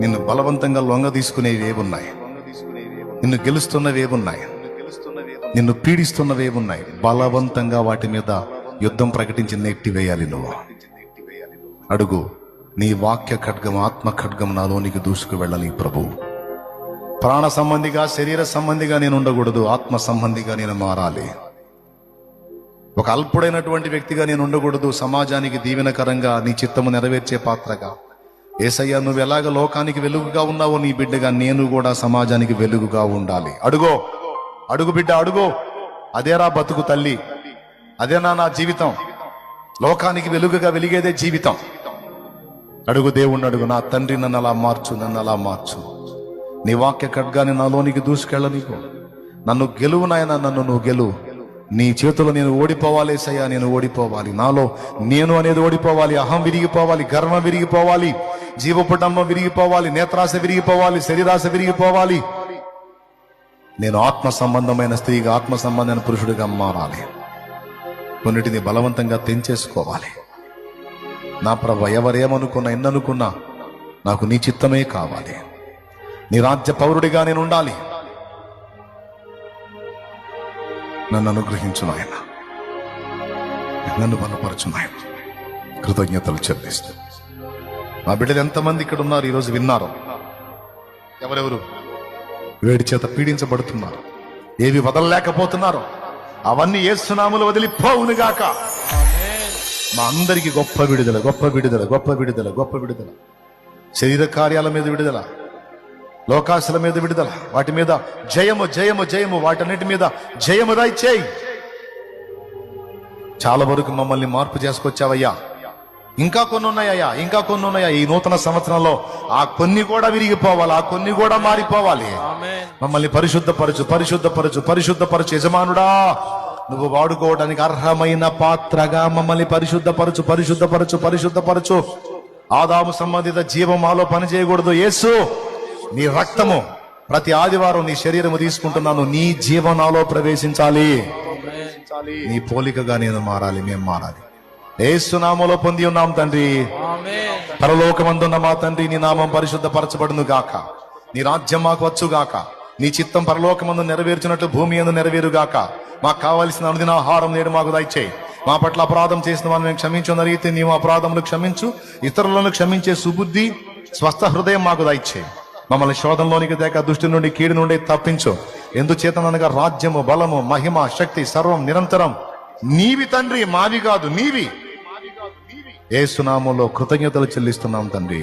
నిన్ను బలవంతంగా లొంగ తీసుకునేవేవున్నాయి, నిన్ను గెలుస్తున్నవేవున్నాయి, నిన్ను పీడిస్తున్నవేవున్నాయి. బలవంతంగా వాటి మీద యుద్ధం ప్రకటించి నెట్టివేయాలి. నువ్వు అడుగు, నీ వాక్య ఖడ్గం, ఆత్మ ఖడ్గం నాలోనికి దూసుకు వెళ్ళాలి. ప్రభు, ప్రాణ సంబంధిగా, శరీర సంబంధిగా నేను ఉండకూడదు, ఆత్మ సంబంధిగా నేను మారాలి. ఒక అల్పుడైనటువంటి వ్యక్తిగా నేను ఉండకూడదు, సమాజానికి దీవెనకరంగా నీ చిత్తము నెరవేర్చే పాత్రగా. యేసయ్య, నువ్వు ఎలాగ లోకానికి వెలుగుగా ఉన్నావో నీ బిడ్డగా నేను కూడా సమాజానికి వెలుగుగా ఉండాలి. అడుగో, అడుగు బిడ్డ, అడుగు. అదేరా బతుకు తల్లి, అదేనా నా జీవితం. లోకానికి వెలుగుగా వెలిగేదే జీవితం. అడుగు దేవుణ్ణి, అడుగు. నా తండ్రి, నన్ను అలా మార్చు, నన్ను అలా మార్చు. నీ వాక్య ఖడ్గాన్ని నాలోనికి దూసుకెళ్ళనీకు. నన్ను గెలువు నాయన, నన్ను నువ్వు గెలువు. నీ చేతుల్లో నేను ఓడిపోవాలి యేసయ్యా, నేను ఓడిపోవాలి. నాలో నేను అనేది ఓడిపోవాలి. అహం విరిగిపోవాలి, గర్వం విరిగిపోవాలి, జీవపుటంబం విరిగిపోవాలి, నేత్రాశ విరిగిపోవాలి, శరీరాశ విరిగిపోవాలి. నేను ఆత్మ సంబంధమైన స్త్రీగా, ఆత్మ సంబంధమైన పురుషుడిగా మారాలి. కొన్నిటిని బలవంతంగా తెంచేసుకోవాలి. నా ప్రభు, ఎవరేమనుకున్నా, ఎన్ననుకున్నా నాకు నీ చిత్తమే కావాలి. నీ రాజ్య పౌరుడిగా నేను ఉండాలి. నన్ను అనుగ్రహించు నాయన, నన్ను బలపరచు నాయన. కృతజ్ఞతలు చెల్లిస్తూ మా బిడ్డలు ఎంతమంది ఇక్కడ ఉన్నారు, ఈరోజు విన్నారు? ఎవరెవరు వేడి చేత పీడించబడుతున్నారు, ఏవి వదలలేకపోతున్నారు, అవన్నీ యేసు నామములో వదిలిపోవునుగాక. మా అందరికీ గొప్ప విడుదల, గొప్ప విడుదల, గొప్ప విడుదల, గొప్ప విడుదల. శరీర కార్యాల మీద విడుదల, లోకాశల మీద విడుదల, వాటి మీద జయము, జయము, జయము. వాటన్నిటి మీద జయము దయచేయి. చాలా వరకు మమ్మల్ని మార్పు చేసుకొచ్చావయ్యా. ఇంకా కొన్ని ఉన్నాయ్యా, ఇంకా కొన్ని ఉన్నాయా. ఈ నూతన సంవత్సరంలో ఆ కొన్ని కూడా విరిగిపోవాలి, ఆ కొన్ని కూడా మారిపోవాలి. మమ్మల్ని పరిశుద్ధపరచు, పరిశుద్ధపరచు, పరిశుద్ధపరచు. యజమానుడా, నువ్వు వాడుకోవడానికి అర్హమైన పాత్రగా మమ్మల్ని పరిశుద్ధపరచు, పరిశుద్ధపరచు, పరిశుద్ధపరచు. ఆదాము సంబంధిత జీవం మాలో పనిచేయకూడదు. యేసు, నీ రక్తము ప్రతి ఆదివారం నీ శరీరము తీసుకుంటున్నాను. నీ జీవనాలో ప్రవేశించాలి. నీ పోలికగా నేను మారాలి, మేము మారాలి. యేసు నామములో పొంది ఉన్నాం తండ్రి. పరలోకమందున్న మా తండ్రి, నీ నామం పరిశుద్ధపరచబడును గాక. నీ రాజ్యం మాకు వచ్చుగాక. నీ చిత్తం పరలోకమందు నెరవేర్చినట్లు భూమి యందు నెరవేరుగాక. మాకు కావలసిన అనుదిన ఆహారం నేడు మాకు దయచేయి. మా పట్ల అపరాధం చేసిన వారిని మేము క్షమించున్న రీతి నీవు అపరాధములు క్షమించు. ఇతరులను క్షమించే సుబుద్ధి, స్వస్థ హృదయం మాకు దయచేయి. మమ్మల్ని శోధంలోనికి దేక దుష్టి నుండి, కీడు నుండి తప్పించు. ఎందుచేతనగా రాజ్యము, బలము, మహిమ, శక్తి సర్వం నిరంతరం నీవి తండ్రి, మావి కాదు, నీవి. యేసు నామములో కృతజ్ఞతలు చెల్లిస్తున్నాం తండ్రి.